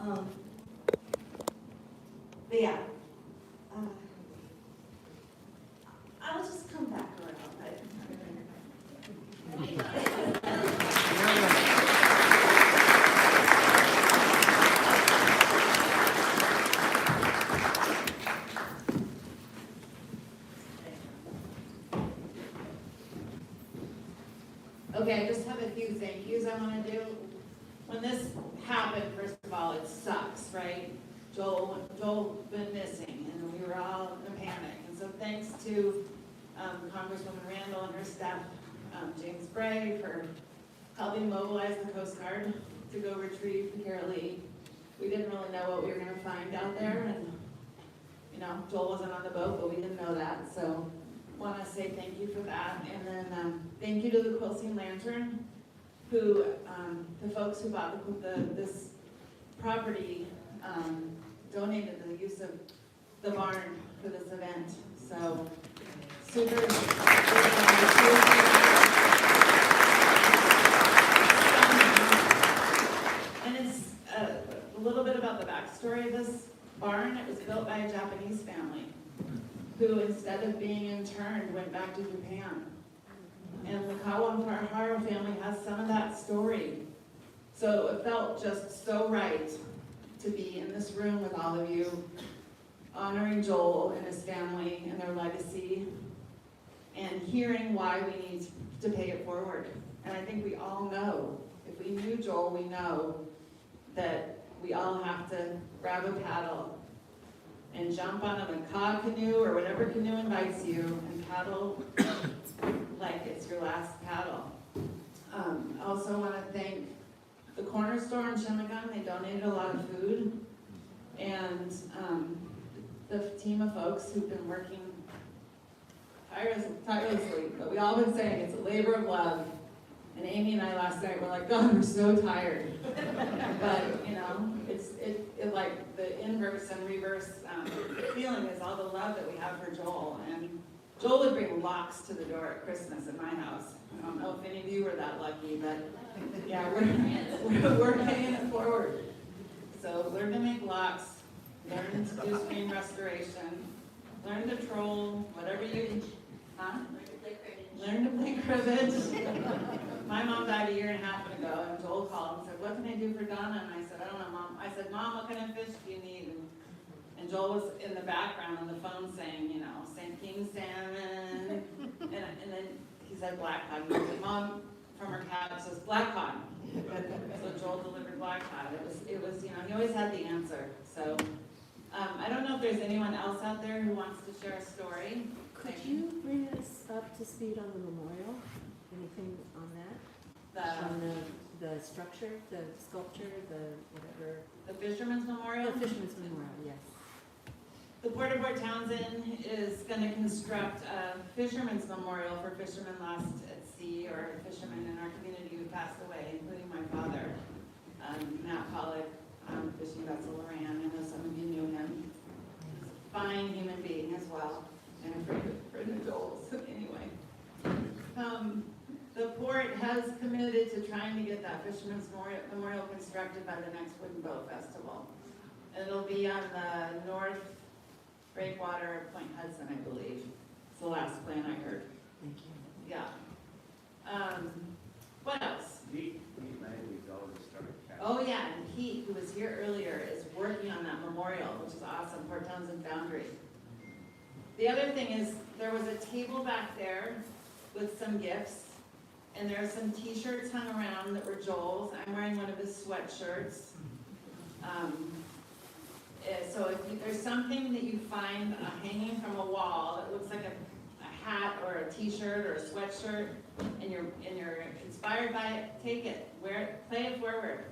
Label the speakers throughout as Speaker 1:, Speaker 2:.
Speaker 1: But yeah, I'll just come back around.
Speaker 2: Okay, I just have a few thank yous I want to do. When this happened, first of all, it sucks, right? Joel been missing, and we were all in a panic. And so thanks to Congresswoman Randall and her staff, James Bray, for helping mobilize the Coast Guard to go retrieve the Carol Lee. We didn't really know what we were going to find out there, and Joel wasn't on the boat, but we didn't know that. So want to say thank you for that, and then thank you to the Quilcene Lantern, who the folks who bought this property donated the use of the barn for this event. So super. And it's a little bit about the backstory of this barn. It was built by a Japanese family who, instead of being interned, went back to Japan. And the Kawahara family has some of that story. So it felt just so right to be in this room with all of you, honoring Joel and his family and their legacy, and hearing why we need to pay it forward. And I think we all know, if we knew Joel, we know that we all have to grab a paddle and jump on a macaw canoe or whatever canoe invites you and paddle like it's your last paddle. I also want to thank the corner store in Chemagun. They donated a lot of food, and the team of folks who've been working tirelessly, but we all been saying it's a labor of love. And Amy and I last night were like, God, we're so tired. But it's like the inverse and reverse feeling is all the love that we have for Joel. And Joel would bring locks to the door at Christmas at my house. I don't know if any of you were that lucky, but yeah, we're paying it forward. So learn to make locks, learn to do screen restoration, learn to troll, whatever you, learn to play cribbage. My mom died 1.5 years ago, and Joel called and said, what can I do for Donna? And I said, I don't know, Mom. I said, Mom, what kind of fish do you need? And Joel was in the background on the phone saying, St. King salmon. And then he said black cod. And I said, Mom, from her cab, says black cod. So Joel delivered black cod. It was, he always had the answer. So I don't know if there's anyone else out there who wants to share a story.
Speaker 3: Could you bring us up to speed on the memorial? Anything on that? On the structure, the sculpture, the whatever?
Speaker 2: The Fisherman's Memorial?
Speaker 3: The Fisherman's Memorial, yes.
Speaker 2: The Port of Port Townsend is going to construct a Fisherman's Memorial for fishermen lost at sea, or fishermen in our community who passed away, including my father, Matt Pollock, fishing vessel Loran. I know some of you knew him. He's a fine human being as well, and a friend of Joel's. Anyway. The port has committed to trying to get that Fisherman's Memorial constructed by the next Wooden Boat Festival. It'll be on the north breakwater of Point Hudson, I believe. It's the last plan I heard.
Speaker 3: Thank you.
Speaker 2: Yeah. What else?
Speaker 4: Pete Langley's already started.
Speaker 2: Oh yeah, and Pete, who was here earlier, is working on that memorial, which is awesome, Port Townsend Foundry. The other thing is, there was a table back there with some gifts, and there are some t-shirts hung around that were Joel's. I'm wearing one of his sweatshirts. So if there's something that you find hanging from a wall that looks like a hat or a t-shirt or a sweatshirt, and you're inspired by it, take it, wear it, play it forward.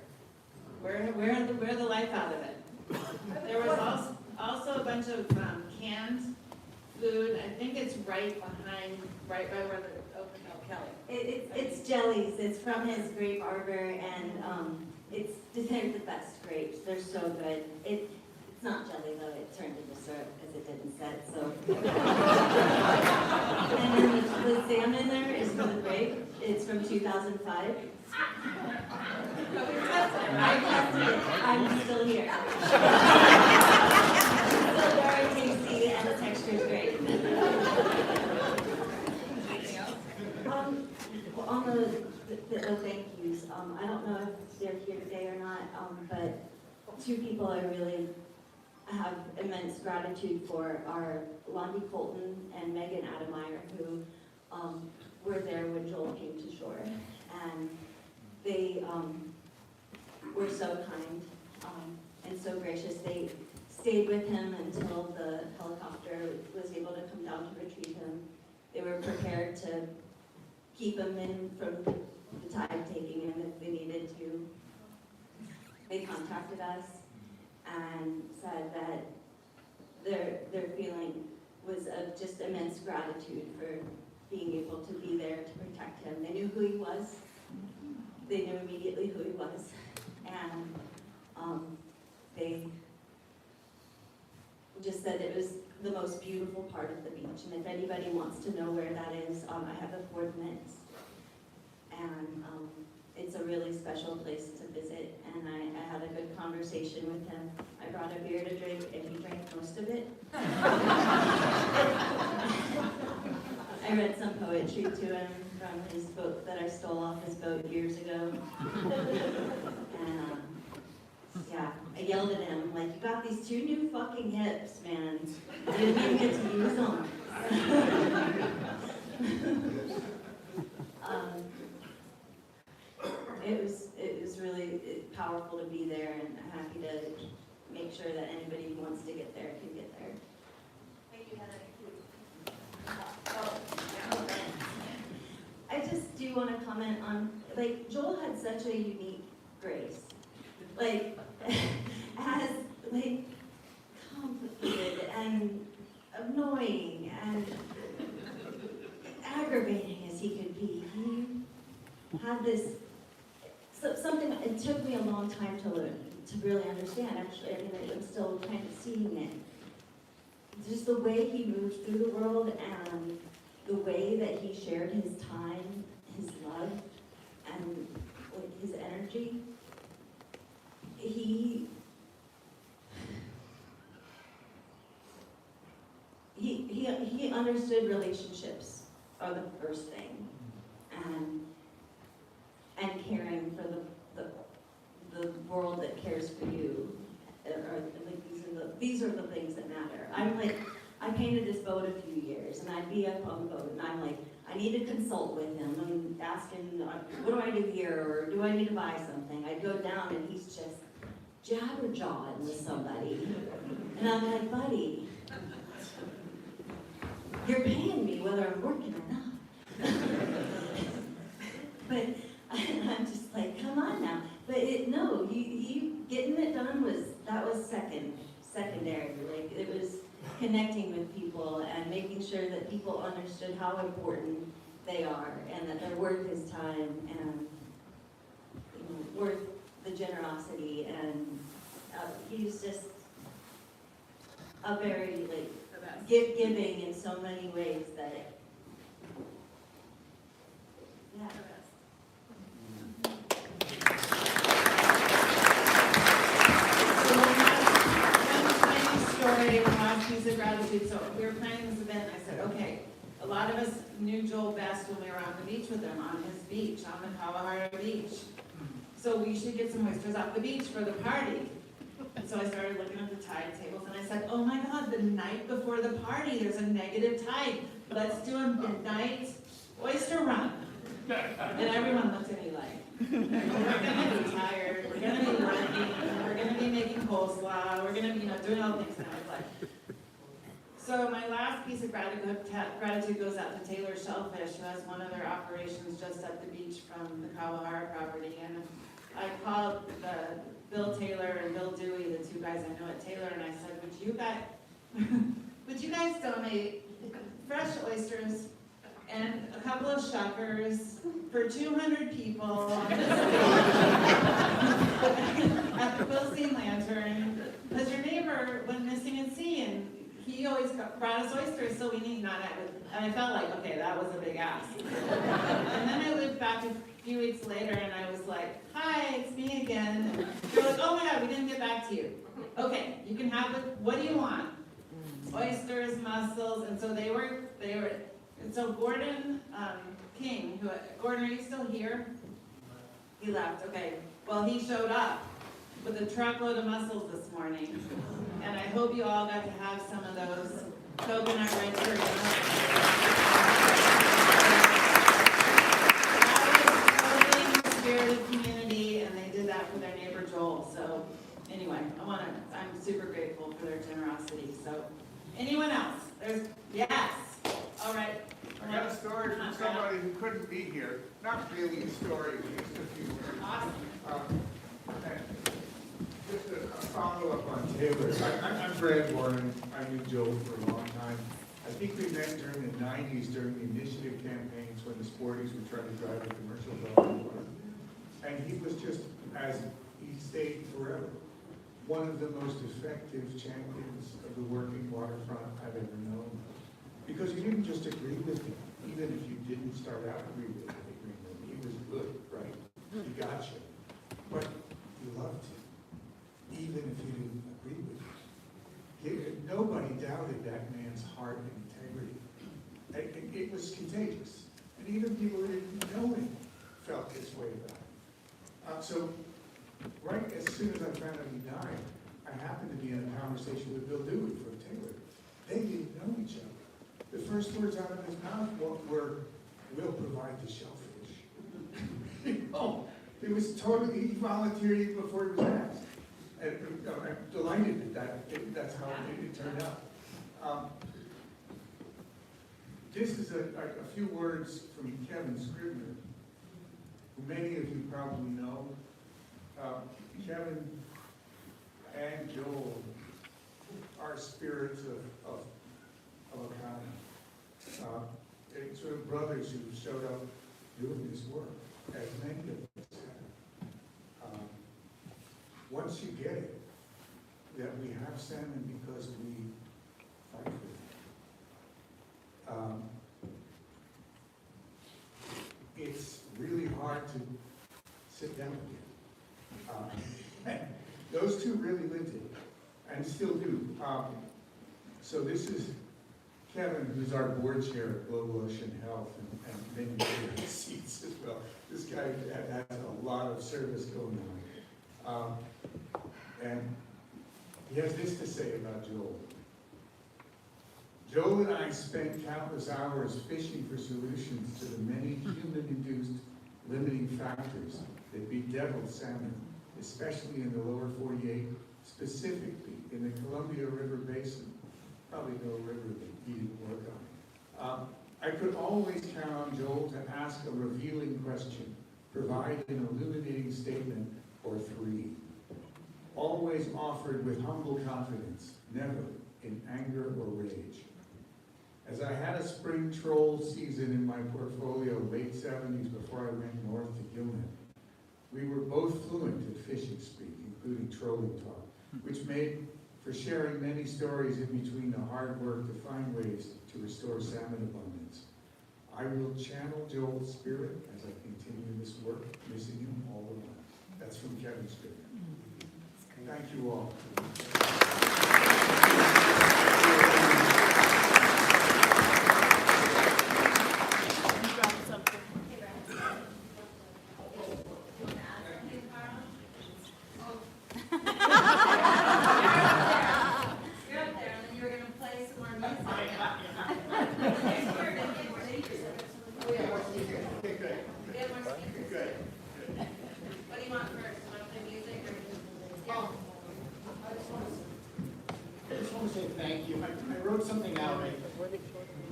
Speaker 2: Wear the life out of it. There was also a bunch of canned food. I think it's right by where the Kelly.
Speaker 1: It's jellies. It's from his grape arbor, and it's declared the best grapes. They're so good. It's not jelly though. It turned into syrup because it didn't set. So, and then the salmon there is from the grape. It's from 2005. I tested it. I'm still here. It's still very tasty and the texture is great. Well, on the thank yous, I don't know if they're here today or not, but two people I really have immense gratitude for are Londi Colton and Megan Ademeyer, who were there when Joel came to shore. And they were so kind and so gracious. They stayed with him until the helicopter was able to come down to retrieve him. They were prepared to keep him in from the tide taking him if they needed to. They contacted us and said that their feeling was of just immense gratitude for being able to be there to protect him. They knew who he was. They knew immediately who he was. And they just said it was the most beautiful part of the beach. And if anybody wants to know where that is, I have the coordinates. And it's a really special place to visit. And I had a good conversation with him. I brought a beer to drink, and he drank most of it. I read some poetry to him from his book that I stole off his boat years ago. And yeah, I yelled at him, like, you got these two new fucking hips, man. You didn't even get to use them. It was really powerful to be there, and I'm happy to make sure that anybody who wants to get there can get there. Thank you, Heather. I just do want to comment on, like, Joel had such a unique grace. Like, as, like, complicated and annoying and aggravating as he could be, he had this, something, it took me a long time to learn, to really understand, actually. I mean, I'm still kind of seeing it. Just the way he moved through the world and the way that he shared his time, his love, and like his energy. He understood relationships are the first thing, and caring for the world that cares for you. Like these are the things that matter. I'm like, I painted this boat a few years, and I'd be up on the boat, and I'm like, I need to consult with him and ask him, what do I do here, or do I need to buy something? I'd go down, and he's just jabber-jawing with somebody, and I'm like, buddy, you're paying me whether I'm working or not. But I'm just like, come on now. But no, he getting it done was secondary. Like, it was connecting with people and making sure that people understood how important they are and that they're worth his time and worth the generosity. And he's just a very giving in so many ways that yeah.
Speaker 2: Last piece of gratitude. So we were planning this event, and I said, okay, a lot of us knew Joel best when we were on the beach with him, on his beach, on the Kawahara beach. So we should get some oysters off the beach for the party. And so I started looking at the tide tables, and I said, oh my God, the night before the party, there's a negative tide. Let's do a midnight oyster run. And everyone looked at me like, we're gonna be tired, we're gonna be running, we're gonna be making coleslaw, we're gonna be, doing all the things that I was like. So my last piece of gratitude goes out to Taylor Shellfish, who has one of their operations just at the beach from the Kawahara property. And I called Bill Taylor and Bill Dewey, the two guys I know at Taylor, and I said, would you guys donate fresh oysters and a couple of shuckers for 200 people on this at the Philistine Lantern? Because your neighbor went missing at sea, and he always brought us oysters, so we need not. And I felt like, okay, that was a big ask. And then I lived back few weeks later, and I was like, hi, it's me again. And they're like, oh my God, we didn't get back to you. Okay, you can have it, what do you want? Oysters, mussels, and so they were, and so Gordon King, Gordon, are you still here? He left, okay. Well, he showed up with a truckload of mussels this morning, and I hope you all got to have some of those coconut red curry mussels. That was a spirited community, and they did that for their neighbor Joel. So anyway, I'm super grateful for their generosity. So anyone else? Yes. All right.
Speaker 5: I got a story from somebody who couldn't be here. Not really a story, just a few words.
Speaker 2: Awesome.
Speaker 5: Just a follow-up on Taylor. I'm Brad Warren. I knew Joe for a long time. I think we met during the 90s during the initiative campaigns when the Sporties were trying to drive a commercial development. And he was just, as he stayed forever, one of the most effective champions of the working waterfront I've ever known. Because you didn't just agree with him, even if you didn't start out agreeing with him. He was good, right? He got you. But you loved him, even if you didn't agree with him. Nobody doubted that man's heart and integrity. It was contagious. And even people who didn't know him felt this way about it. So, right as soon as I found out he died, I happened to be in a conversation with Bill Dewey from Taylor. They didn't know each other. The first words out of his mouth were, "We'll provide the shellfish." It was totally, he volunteered even before he was asked. And I'm delighted that's how it turned out. This is a few words from Kevin Scribner, who many of you probably know. Kevin and Joel are spirits of a kind. It's sort of brothers who showed up doing this work, as many of us have. Once you get it, that we have salmon because we fight for it. It's really hard to sit down again. Those two really lived it, and still do. So this is Kevin, who's our board chair at Global Ocean Health, and many other seats as well. This guy has a lot of service going on. And he has this to say about Joel. Joel and I spent countless hours fishing for solutions to the many human-induced limiting factors that bedevil salmon, especially in the lower 48, specifically in the Columbia River Basin. Probably no river that he didn't work on. I could always count on Joel to ask a revealing question, provide an illuminating statement or three. Always offered with humble confidence, never in anger or rage. As I had a spring troll season in my portfolio, late 70s, before I went north to Gilman, we were both fluent at fishing speak, including trolling talk, which made for sharing many stories in between the hard work to find ways to restore salmon abundance. I will channel Joel's spirit as I continue this work, missing him all the while. That's from Kevin Scribner. Thank you all.
Speaker 4: Thank you. I wrote something out.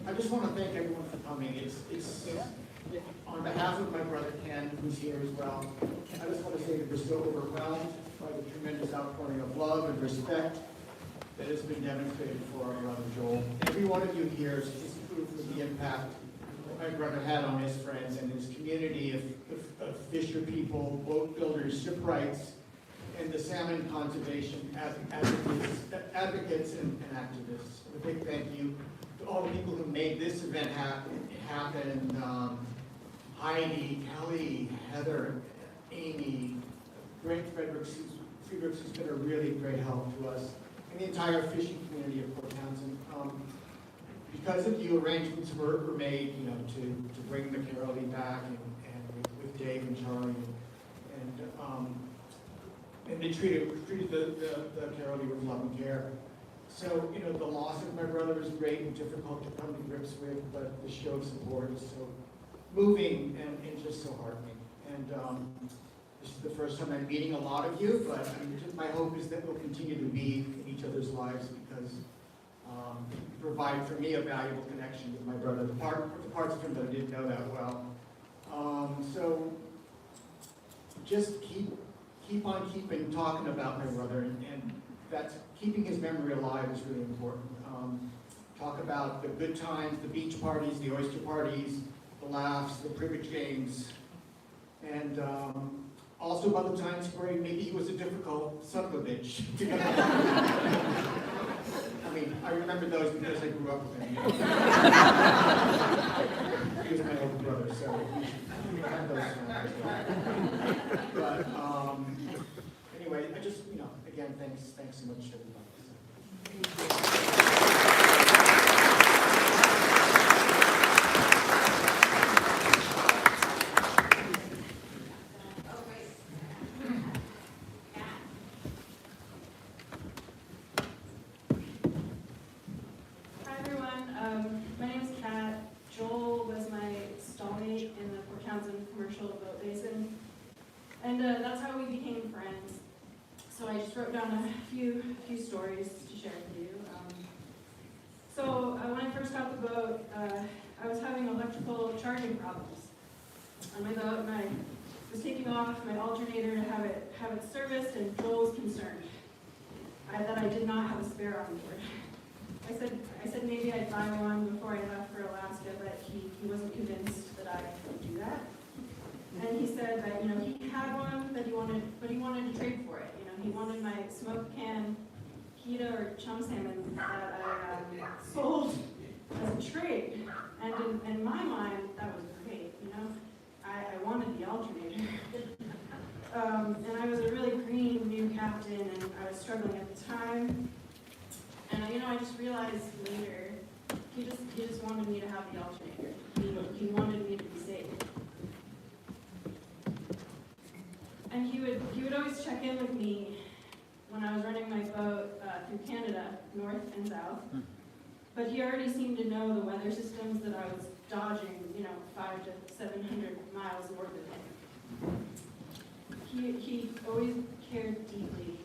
Speaker 4: I just want to thank everyone for coming. It's on behalf of my brother Ken, who's here as well. I just want to say that we're so overwhelmed by the tremendous outpouring of love and respect that has been demonstrated for our brother Joel. Every one of you here is just proof of the impact that my brother had on his friends and his community of fisher people, boat builders, shipwrights, and the salmon conservation advocates and activists. A big thank you to all the people who made this event happen. Heidi, Kelly, Heather, Amy, Greg Fredericks, who's been a really great help to us, and the entire fishing community of Port Townsend. Because of you, arrangements were made, to bring the Caroli back, and with Dave and Charlie, and they treated the Caroli with love and care. So, the loss of my brother is great and difficult to come to grips with, but the show of support is so moving and just so heartening. And this is the first time I'm meeting a lot of you, but my hope is that we'll continue to be in each other's lives, because you provide for me a valuable connection with my brother, the parts of him that I didn't know that well. So just keep on keeping talking about my brother, and that's keeping his memory alive is really important. Talk about the good times, the beach parties, the oyster parties, the laughs, the cribbage games, and also about the times where maybe he was a difficult son of a bitch. I mean, I remember those because I grew up with him. He was my older brother, so we had those times. But anyway, I just, again, thanks so much, everybody.
Speaker 6: Hi everyone, my name is Kat. Joel was my stallmate in the Port Townsend commercial boat basin, and that's how we became friends. So I just wrote down a few stories to share with you. So when I first got the boat, I was having electrical charging problems on my boat, and I was taking off my alternator to have it serviced, and Joel was concerned that I did not have a spare on board. I said maybe I'd buy one before I left for Alaska, but he wasn't convinced that I could do that. And he said that he had one, but he wanted to trade for it. He wanted my smoked can Kita or chum salmon that I sold as a trade. And in my mind, that was great. I wanted the alternator. And I was a really green new captain, and I was struggling at the time. And I just realized later, he just wanted me to have the alternator. He wanted me to be safe. And he would always check in with me when I was running my boat through Canada, north and south. But he already seemed to know the weather systems that I was dodging, 500 to 700 miles north of him. He always cared deeply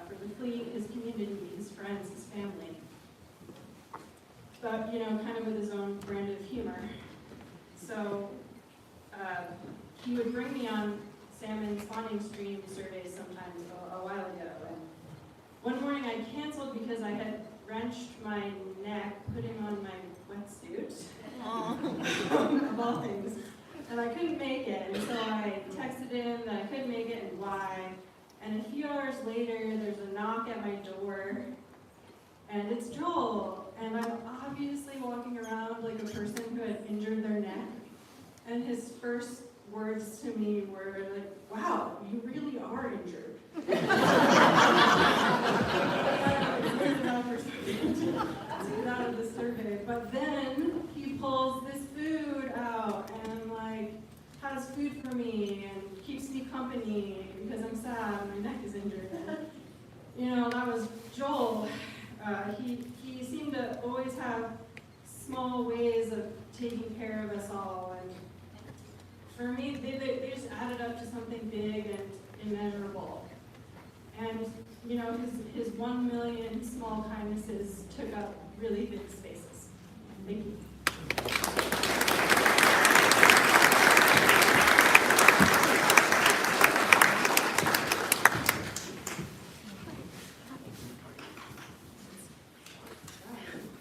Speaker 6: for the fleet, his community, his friends, his family. But, kind of with his own brand of humor. So he would bring me on salmon spawning stream surveys sometimes a while ago. And one morning I canceled because I had wrenched my neck putting on my wetsuit, of all things. And I couldn't make it, and so I texted him that I couldn't make it and why. And a few hours later, there's a knock at my door, and it's Joel. And I'm obviously walking around like a person who had injured their neck. And his first words to me were like, "Wow, you really are injured." Out of the survey. But then he pulls this food out and has food for me and keeps me company because I'm sad, my neck is injured. And, that was Joel. He seemed to always have small ways of taking care of us all. And for me, they just added up to something big and immeasurable. And, his 1 million small kindnesses took up really big spaces. Thank you.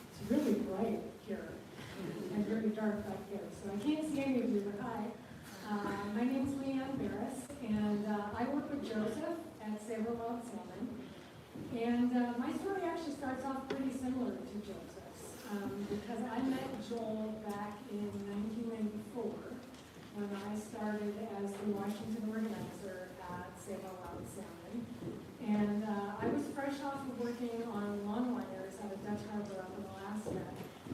Speaker 7: It's really bright here and very dark back there, so I can't see any of you, but hi. My name is Leanne Barris, and I work with Joseph at Sabermouth Salmon. And my story actually starts off pretty similar to Joseph's, because I met Joel back in 1994, when I started as the Washington organizer at Save Our Wild Salmon. And I was fresh off of working on lawn liners at a Dutch harbor up in Alaska.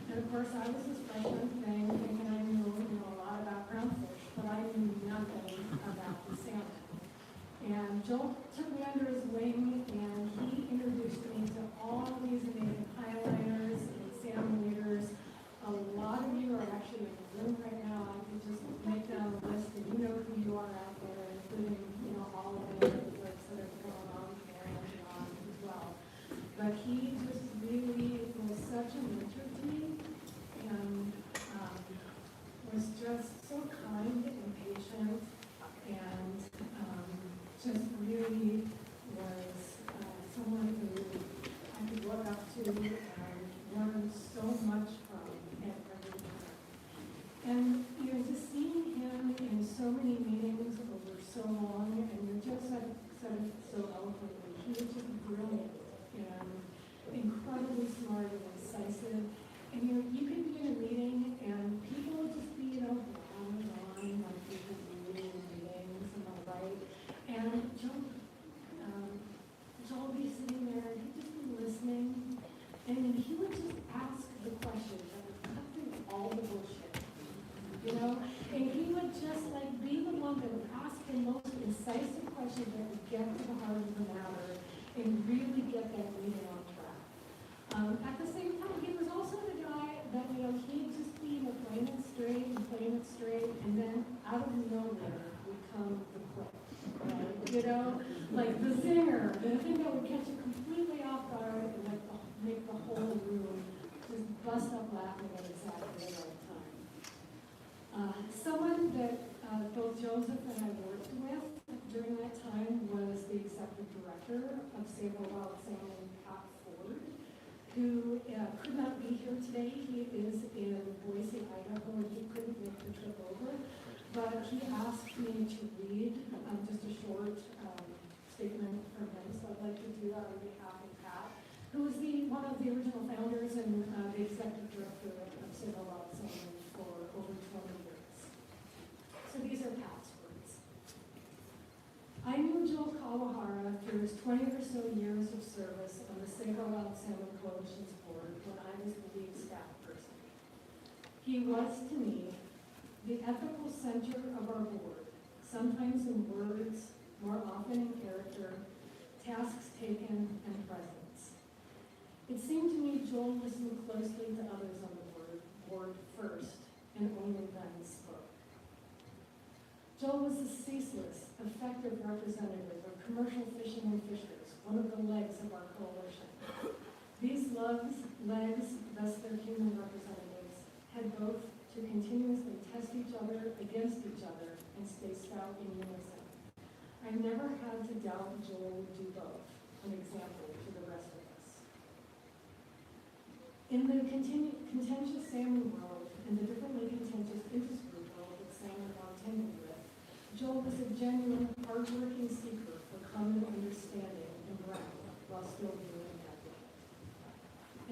Speaker 7: And of course, I was this freshman thing, thinking I knew a lot about brown fish, but I knew nothing about the salmon. And Joel took me under his wing, and he introduced me to all these amazing highliners and salmon leaders. A lot of you are actually in the room right now. I could just make down a list, and you know who you are out there, including, all of the folks that are going on and beyond as well. But he just really was such a mentor to me, and was just so kind and patient, and just really was someone who I could look up to and learn so much from at every turn. And just seeing him in so many meetings over so long, and you just said it so eloquently, he was just brilliant and incredibly smart and incisive. And you could be in a meeting and people would just be, on and on, like people do in meetings and all right. And Joel would be sitting there and he'd just be listening. And then he would just ask the questions that would cut through all the bullshit. And he would just be the one that would ask the most incisive questions that would get to the heart of the matter and really get that meeting on track. At the same time, he was also the guy that, he'd just be playing it straight, and then out of nowhere would come the quip, right? Like the zinger, the thing that would catch you completely off guard and make the whole room just bust up laughing at exactly the right time. Someone that both Joseph and I worked with during that time was the executive director of Save Our Wild Salmon, who could not be here today. He is in Boise, Idaho, and he couldn't make the trip over. But he asked me to read just a short statement from him, so I'd like to do that on behalf of Pat, who was one of the original founders and the executive director of Save Our Wild Salmon for over 20 years. So these are Pat's words. I knew Joel Kawahara through his 20 or so years of service on the Save Our Wild Salmon Coalition's board when I was the lead staff person. He was, to me, the ethical center of our board, sometimes in words, more often in character, tasks taken, and presence. It seemed to me Joel listened closely to others on the board first, and only then spoke. Joel was a ceaseless, effective representative of commercial fishing and fishers, one of the legs of our coalition. These legs, thus their human representatives, had both to continuously test each other against each other and stay stout in unison. I never had to doubt Joel would do both, an example to the rest of us. In the contentious salmon world and the differently contentious industry world that salmon contended with, Joel was a genuine, hard-working seeker for common understanding and ground while still being an advocate.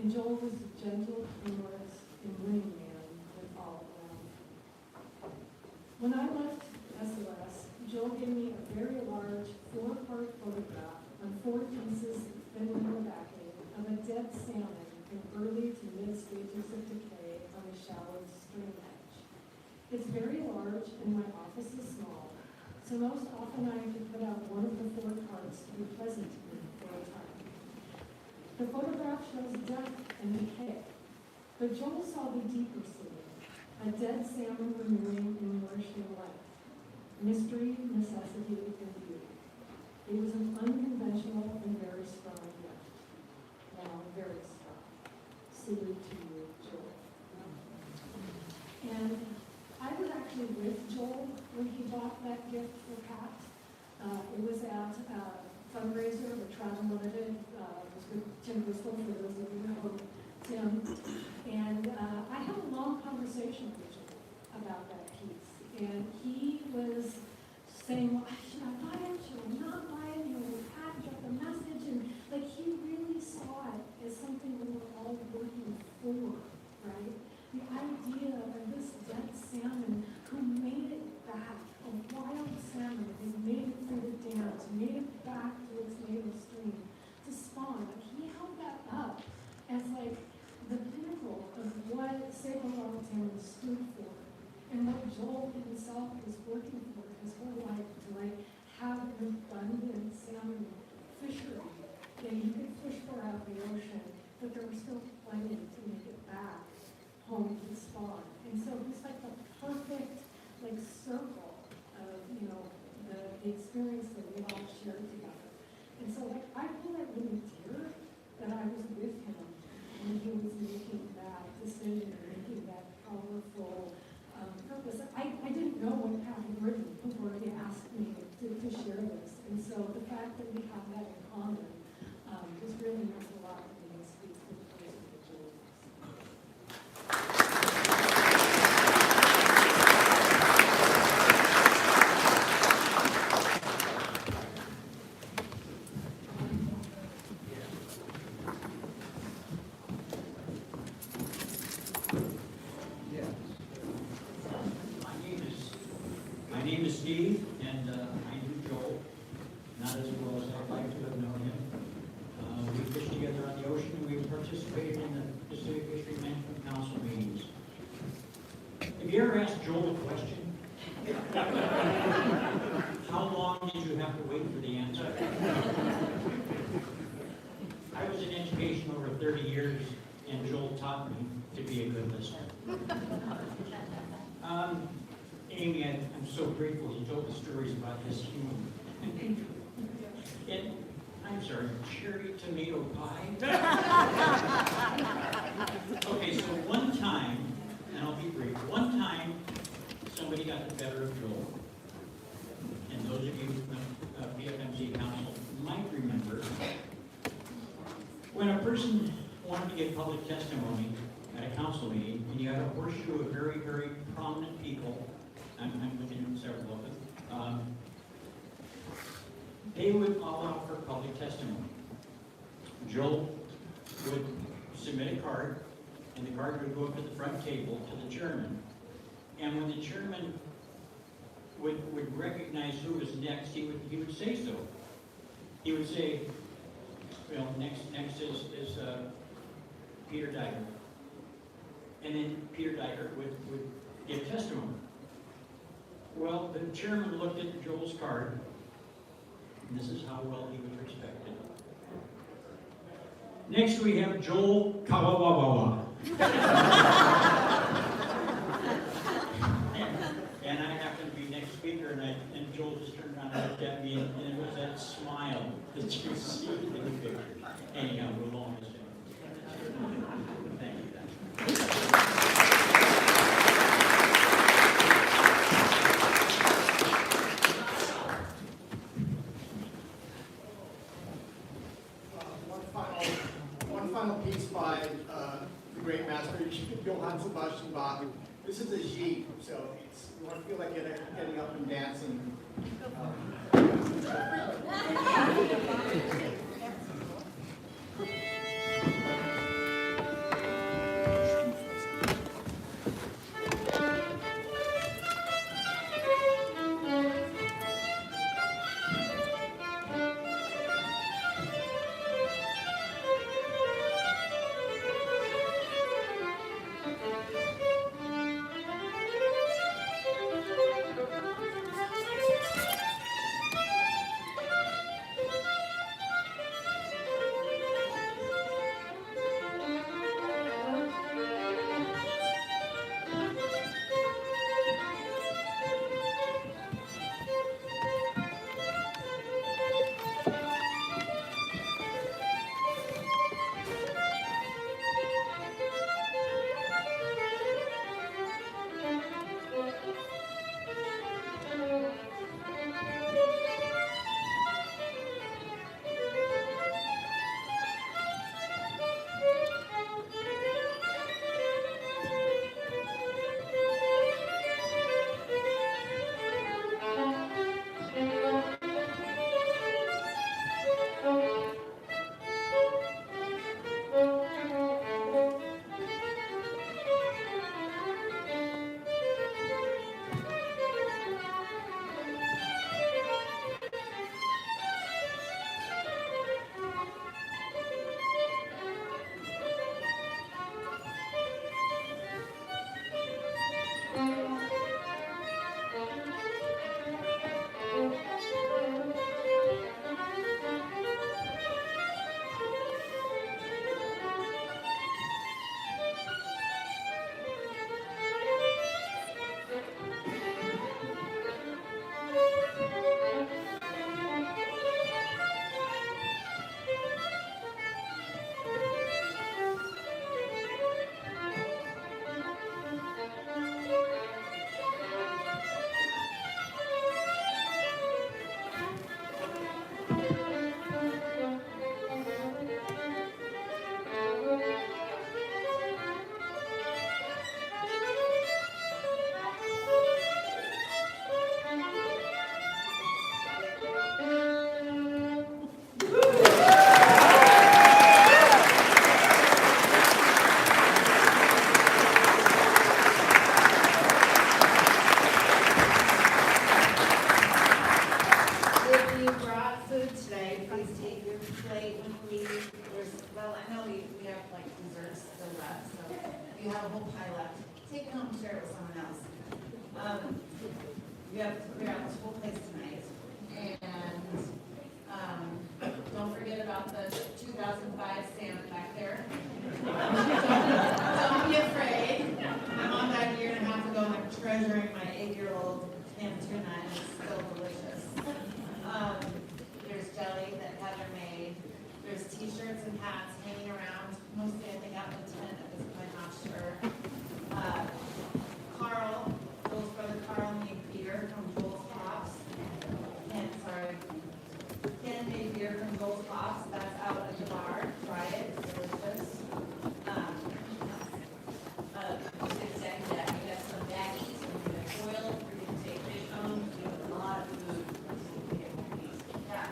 Speaker 7: And Joel was a gentle, humorous, and winning man with all around him. When I left SOS, Joel gave me a very large 4-part photograph on 4 pieces of thin metal backing of a dead salmon in early to mid stages of decay on a shallow stream edge. It's very large and my office is small, so most often I have to put out one of the 4 parts to be pleasant to me for a time. The photograph shows death and decay, but Joel saw the deeper scene, a dead salmon renewing in nourishing life, mystery, necessity, and beauty. It was an unconventional and very strong gift. Wow, very strong. Salute to you, Joel. And I was actually with Joel when he bought that gift for Pat. It was at a fundraiser with Travel Limited. It was with Tim Bristol, for those of you who know Tim. And I had a long conversation with Joel about that piece. And he was saying, well, should I buy it? Should I not buy it? Pat got the message. And he really saw it as something we were all working for, right? The idea of this dead salmon who made it
Speaker 8: Steve, and I knew Joel, not as well as I'd like to have known him. We fished together on the ocean, and we participated in the Pacific Fishery Management Council meetings. Have you ever asked Joel a question? How long did you have to wait for the answer? I was in education over 30 years, and Joel taught me to be a good listener. Amy, I'm so grateful you told the stories about this human. And I'm sorry, cherry tomato pie? Okay, so one time, and I'll be brief, one time somebody got the better of Joel. And those of you from the BFMC Council might remember, when a person wanted to give public testimony at a council meeting, and you had a horseshoe of very, very prominent people, I'm looking at several of them, they would all out for public testimony. Joel would submit a card, and the card would go up to the front table to the chairman. And when the chairman would recognize who was next, he would say so. He would say, well, next is Peter Dyker. And then Peter Dyker would give testimony. Well, the chairman looked at Joel's card, and this is how well he was respected. Next we have Joel Kawahara. And I happened to be next speaker, and Joel just turned around and looked at me, and it was that smile that you see in the picture. Anyhow, we'll all miss him. Thank you.
Speaker 4: One final piece by the great master, Johann Sebastian Bach. This is a G, so you want to feel like getting up and dancing.
Speaker 2: always take your plate when you leave. Well, I know we have like desserts still left, so if you have a whole pie left, take it home and share it with someone else. We have to clear out this whole place tonight. And don't forget about the 2005 salmon back there. Don't be afraid. I'm on that a year and a half ago and I'm treasuring my 8-year-old canned tuna and it's still delicious. There's jelly that Heather made. There's t-shirts and hats hanging around. Mostly I think out in the tent at this point, not sure. Carl, Joel's brother Carl made beer from Joel's Pops. Ken made beer from Joel's Pops. That's out at the bar. Try it. It's delicious. We have some baggies. We have oil. We're going to take fish home. We have a lot of food. Yeah.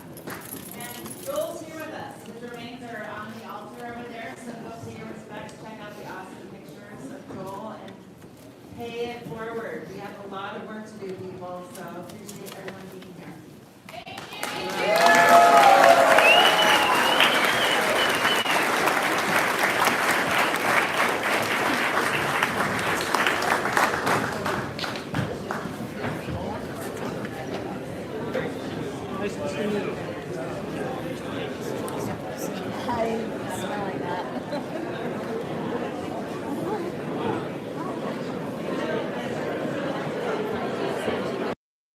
Speaker 2: And Joel's here with us. His remains are on the altar over there. So go pay your respects. Check out the awesome pictures of Joel and pay it forward. We have a lot of work to do, people. So appreciate everyone being here.
Speaker 3: Hi, smelling that.